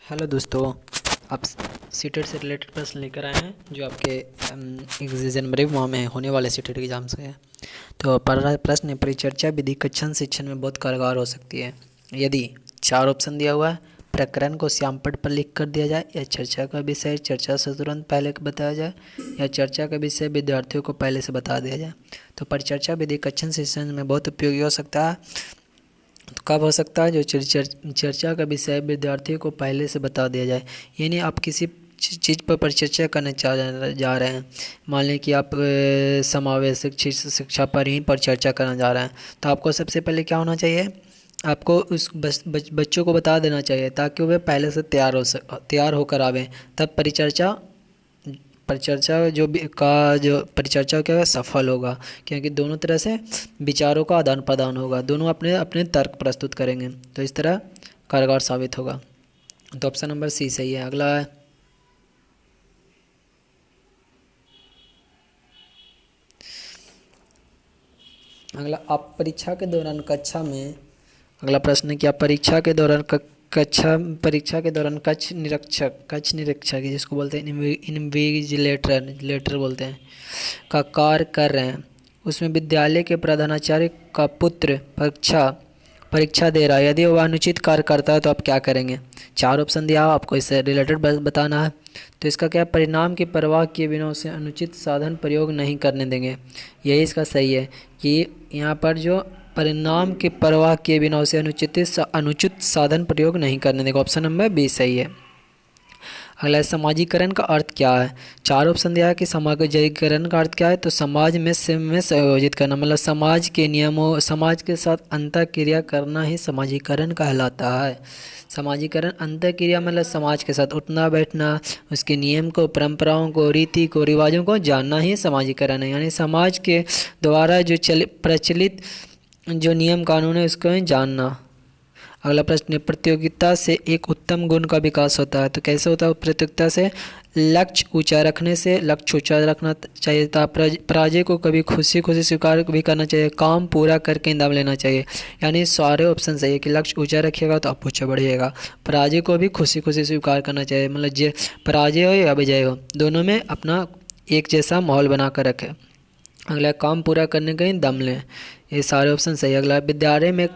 Hello दोस्तों। आप CTET से रिलेटेड प्रश्न लेकर आए हैं जो आपके जनवरी माह में होने वाले सीटेट एग्जाम से है। तो पहला प्रश्न है, परिचर्चा विधि कक्षन शिक्षण में बहुत कारगर हो सकती है यदि चार ऑप्शन दिया हुआ है। प्रकरण को श्यामपट्ट पर लिख कर दिया जाए, या चर्चा का विषय चर्चा से तुरंत पहले बताया जाए, या चर्चा का विषय विद्यार्थियों को पहले से बता दिया जाए। तो परिचर्चा विधि कक्षन शिक्षण में बहुत उपयोगी हो सकता है। तो कब हो सकता है? जो चर्चा का विषय विद्यार्थियों को पहले से बता दिया जाए, यानी आप किसी चीज़ पर परिचर्चा करने जा रहे हैं। मान लें कि आप समावेशिक शिक्षा पर ही परिचर्चा करने जा रहे हैं, तो आपको सबसे पहले क्या होना चाहिए? आपको उस बच्चों को बता देना चाहिए ताकि वे पहले से तैयार होकर आवें। तब परिचर्चा परिचर्चा जो परिचर्चा क्या है सफल होगा, क्योंकि दोनों तरह से विचारों का आदान प्रदान होगा, दोनों अपने अपने तर्क प्रस्तुत करेंगे, तो इस तरह कारगर साबित होगा। तो ऑप्शन नंबर सी सही है। अगला है, आप परीक्षा के दौरान कक्षा में, अगला प्रश्न है कि आप परीक्षा के दौरान कक्ष निरीक्षक जिसको बोलते हैं इन्विजिलेटर बोलते हैं, का कार्य कर रहे हैं, उसमें विद्यालय के प्रधानाचार्य का पुत्र परीक्षा दे रहा है। यदि वह अनुचित कार्य करता है तो आप क्या करेंगे? चार ऑप्शन दिया, आपको इससे रिलेटेड बताना है। तो इसका क्या, परिणाम की परवाह किए बिना उसे अनुचित साधन प्रयोग नहीं करने देंगे। यही इसका सही है कि यहाँ पर जो परिणाम की परवाह किए बिना उसे अनुचित साधन प्रयोग नहीं करने देगा। ऑप्शन नंबर बी सही है। अगला, समाजीकरण का अर्थ क्या है? चार ऑप्शन दिया है कि समाजीकरण का अर्थ क्या है। तो समाज में संयोजित करना, मतलब समाज के नियमों, समाज के साथ अंतःक्रिया करना ही समाजीकरण कहलाता है। समाजीकरण अंतःक्रिया मतलब समाज के साथ उठना बैठना, उसके नियम को, परंपराओं को, रीति को, रिवाजों को जानना ही समाजीकरण है। यानी समाज के द्वारा जो प्रचलित जो नियम कानून है उसको जानना। अगला प्रश्न है, प्रतियोगिता से एक उत्तम गुण का विकास होता है। तो कैसे होता है प्रतियोगिता से? लक्ष्य ऊंचा रखना चाहिए था, पराजय को कभी खुशी खुशी स्वीकार भी करना चाहिए, काम पूरा करके इनाम लेना चाहिए। यानी सारे ऑप्शन सही है कि लक्ष्य ऊंचा रखिएगा तो आप ऊंचा बढ़िएगा, पराजय को भी खुशी खुशी स्वीकार करना चाहिए, मतलब जो पराजय हो या विजय हो दोनों में अपना एक जैसा माहौल बना कर रखें। अगला, काम पूरा करने का ही दम लें। ये सारे ऑप्शन सही है। अगला, विद्यालय में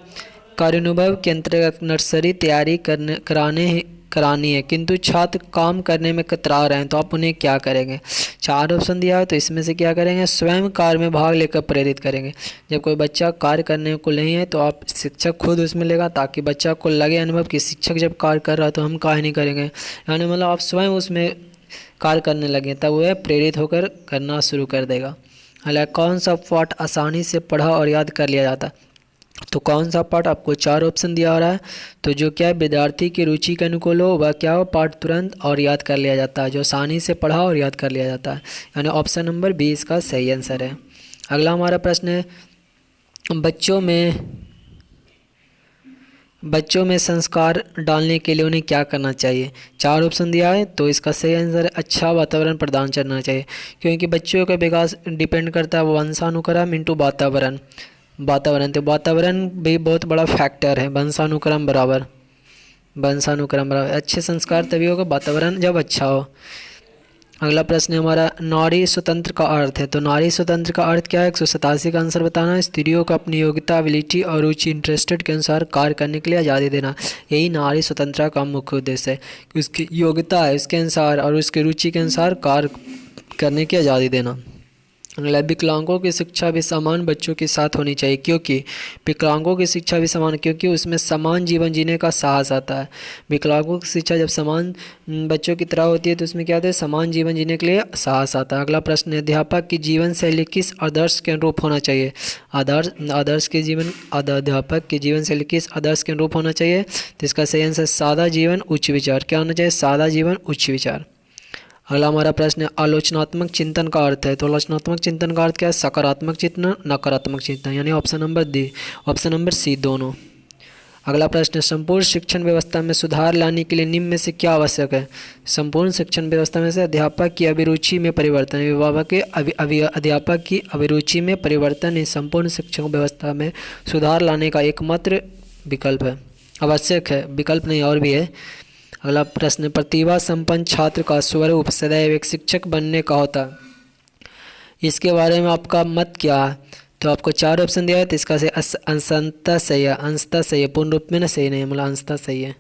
कार्यानुभव के अंतर्गत नर्सरी तैयारी करानी है, किंतु छात्र काम करने में कतरा रहे हैं, तो आप उन्हें क्या करेंगे? चार ऑप्शन दिया है, तो इसमें से क्या करेंगे? स्वयं कार्य में भाग लेकर प्रेरित करेंगे। जब कोई बच्चा कार्य करने को नहीं है तो आप शिक्षक खुद उसमें लेगा, ताकि बच्चा को लगे अनुभव कि शिक्षक जब कार्य कर रहा है तो हम कार्य नहीं करेंगे। यानी मतलब आप स्वयं उसमें कार्य करने लगे, तब वह प्रेरित होकर करना शुरू कर देगा। हालांकि कौन सा पाठ आसानी से पढ़ा और याद कर लिया जाता है? तो कौन सा पाठ? आपको चार ऑप्शन दिया हो रहा है, तो जो क्या है विद्यार्थी की रुचि के अनुकूल हो वह क्या हो, पाठ तुरंत और याद कर लिया जाता है, जो आसानी से पढ़ा और याद कर लिया जाता है। यानी ऑप्शन नंबर बी इसका सही आंसर है। अगला हमारा प्रश्न है, बच्चों में संस्कार डालने के लिए उन्हें क्या करना चाहिए? चार ऑप्शन दिया है, तो इसका सही आंसर है अच्छा वातावरण प्रदान करना चाहिए, क्योंकि बच्चों का विकास डिपेंड करता है वंशानुक्रम इंटू वातावरण। तो वातावरण भी बहुत बड़ा फैक्टर है, वंशानुक्रम बराबर अच्छे संस्कार तभी होगा वातावरण जब अच्छा हो। अगला प्रश्न है हमारा, नारी स्वतंत्र का अर्थ है। तो नारी स्वतंत्र का अर्थ क्या है? 187 का आंसर बताना है। स्त्रियों को अपनी योग्यता, एबिलिटी और रुचि, इंटरेस्टेड के अनुसार कार्य करने के लिए आज़ादी देना, यही नारी स्वतंत्रता का मुख्य उद्देश्य है कि उसकी योग्यता है उसके अनुसार और उसकी रुचि के अनुसार कार्य करने की आज़ादी देना। अगला, विकलांगों की शिक्षा भी समान बच्चों के साथ होनी चाहिए, क्योंकि विकलांगों की शिक्षा भी समान, क्योंकि उसमें समान जीवन जीने का साहस आता है। विकलांगों की शिक्षा जब समान बच्चों की तरह होती है तो उसमें क्या होता है, समान जीवन जीने के लिए साहस आता है। अगला प्रश्न है, अध्यापक की जीवन शैली किस आदर्श के अनुरूप होना चाहिए? अध्यापक की जीवन शैली किस आदर्श के अनुरूप होना चाहिए? तो इसका सही आंसर सादा जीवन उच्च विचार। क्या होना चाहिए? सादा जीवन उच्च विचार। अगला हमारा प्रश्न है, आलोचनात्मक चिंतन का अर्थ है। तो आलोचनात्मक चिंतन का अर्थ क्या है? सकारात्मक चिंतन, नकारात्मक चिंतन, यानी ऑप्शन नंबर सी दोनों। अगला प्रश्न है, संपूर्ण शिक्षण व्यवस्था में सुधार लाने के लिए निम्न में से क्या आवश्यक है? संपूर्ण शिक्षण व्यवस्था में से अध्यापक की अभिरुचि में परिवर्तन, अध्यापक की अभिरुचि में परिवर्तन ही संपूर्ण शिक्षण व्यवस्था में सुधार लाने का एकमात्र विकल्प है, आवश्यक है, विकल्प नहीं और भी है। अगला प्रश्न, प्रतिभा संपन्न छात्र का स्वरूप सदैव एक शिक्षक बनने का होता है, इसके बारे में आपका मत क्या है? तो आपको 4 ऑप्शन दिया है, तो इसका से अंशतः सही है, अंशतः सही है, पूर्ण रूप में ना सही नहीं है, मतलब अंशतः सही है।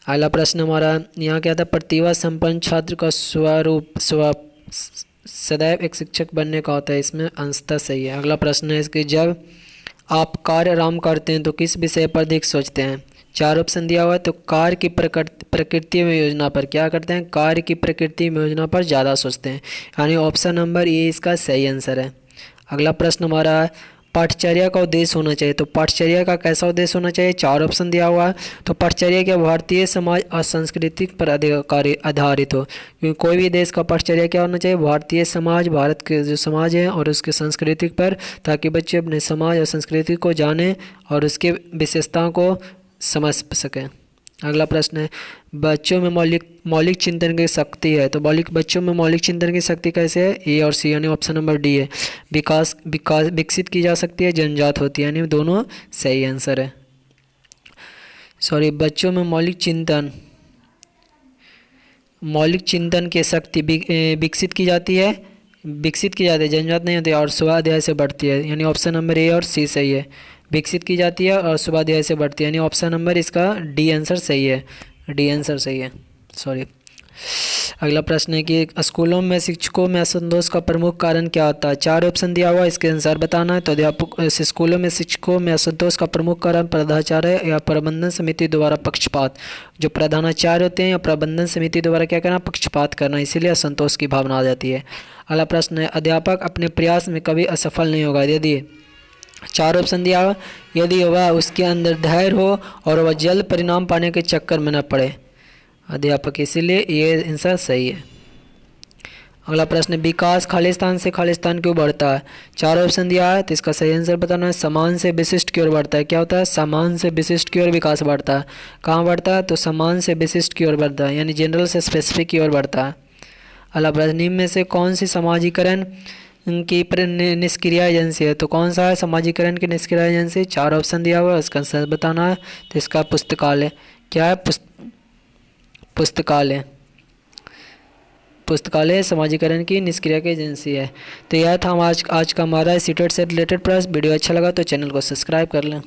अगला प्रश्न हमारा यहाँ क्या था, प्रतिभा संपन्न छात्र का स्वरूप सदैव एक शिक्षक बनने का होता है, इसमें अंशतः सही है। अगला प्रश्न है इसके, जब आप कार्य आरंभ करते हैं तो किस विषय पर अधिक सोचते हैं? 4 ऑप्शन दिया हुआ है, तो कार्य की प्रकृति में योजना पर क्या करते हैं? कार्य की प्रकृति में योजना पर ज़्यादा सोचते हैं, यानी ऑप्शन नंबर ए इसका सही आंसर है। अगला प्रश्न हमारा है, पाठचर्या का उद्देश्य होना चाहिए, तो पाठचर्या का कैसा उद्देश्य होना चाहिए? 4 ऑप्शन दिया हुआ है, तो पाठचर्या क्या भारतीय समाज और संस्कृति पर आधारित हो, क्योंकि कोई भी देश का पाठचर्या क्या होना चाहिए? भारतीय समाज, भारत के जो समाज है और उसके संस्कृति पर, ताकि बच्चे अपने समाज और संस्कृति को जानें और उसके विशेषताओं को समझ सकें। अगला प्रश्न है, बच्चों में मौलिक चिंतन की शक्ति है, तो बच्चों में मौलिक चिंतन की शक्ति कैसे है? ए और सी, यानी ऑप्शन नंबर डी है, विकसित की जा सकती है, जन्मजात होती है, यानी दोनों सही आंसर है। सॉरी, बच्चों में मौलिक चिंतन की शक्ति विकसित की जाती है, जन्मजात नहीं होती और स्वाध्याय से बढ़ती है, यानी ऑप्शन नंबर ए और सी सही है। विकसित की जाती है और स्वाध्याय से बढ़ती है, यानी ऑप्शन नंबर इसका डी आंसर सही है, डी आंसर सही है, सॉरी। अगला प्रश्न है कि स्कूलों में शिक्षकों में असंतोष का प्रमुख कारण क्या होता है? 4 ऑप्शन दिया हुआ है, इसके आंसर बताना है। तो अध्यापक स्कूलों में शिक्षकों में असंतोष का प्रमुख कारण प्रधानाचार्य या प्रबंधन समिति द्वारा पक्षपात, जो प्रधानाचार्य होते हैं या प्रबंधन समिति द्वारा क्या करना? पक्षपात करना, इसीलिए असंतोष की भावना आ जाती है। अगला प्रश्न है, अध्यापक अपने प्रयास में कभी असफल नहीं होगा यदि 4 ऑप्शन दिया हुआ, यदि वह उसके अंदर धैर्य हो और वह जल्द परिणाम पाने के चक्कर में न पड़े अध्यापक, इसीलिए ये आंसर सही है। अगला प्रश्न, विकास खालिस्तान से खालिस्तान क्यों बढ़ता है? 4 ऑप्शन दिया है, तो इसका सही आंसर बताना है। समान से विशिष्ट की ओर बढ़ता है, क्या होता है? समान से विशिष्ट की ओर विकास बढ़ता है। कहाँ बढ़ता है? तो समान से विशिष्ट की ओर बढ़ता है, यानी जनरल से स्पेसिफिक की ओर बढ़ता है। अगला प्रश्न, निम्न में से कौन सी समाजीकरण की निष्क्रिय एजेंसी है? तो कौन सा है समाजीकरण की निष्क्रिय एजेंसी? 4 ऑप्शन दिया हुआ है, उसका आंसर बताना है। तो इसका पुस्तकालय, क्या है? पुस्तकालय समाजीकरण की निष्क्रिय की एजेंसी है। तो यह था आज का हमारा सीटेट से रिलेटेड प्रश्न। वीडियो अच्छा लगा तो चैनल को सब्सक्राइब कर लें।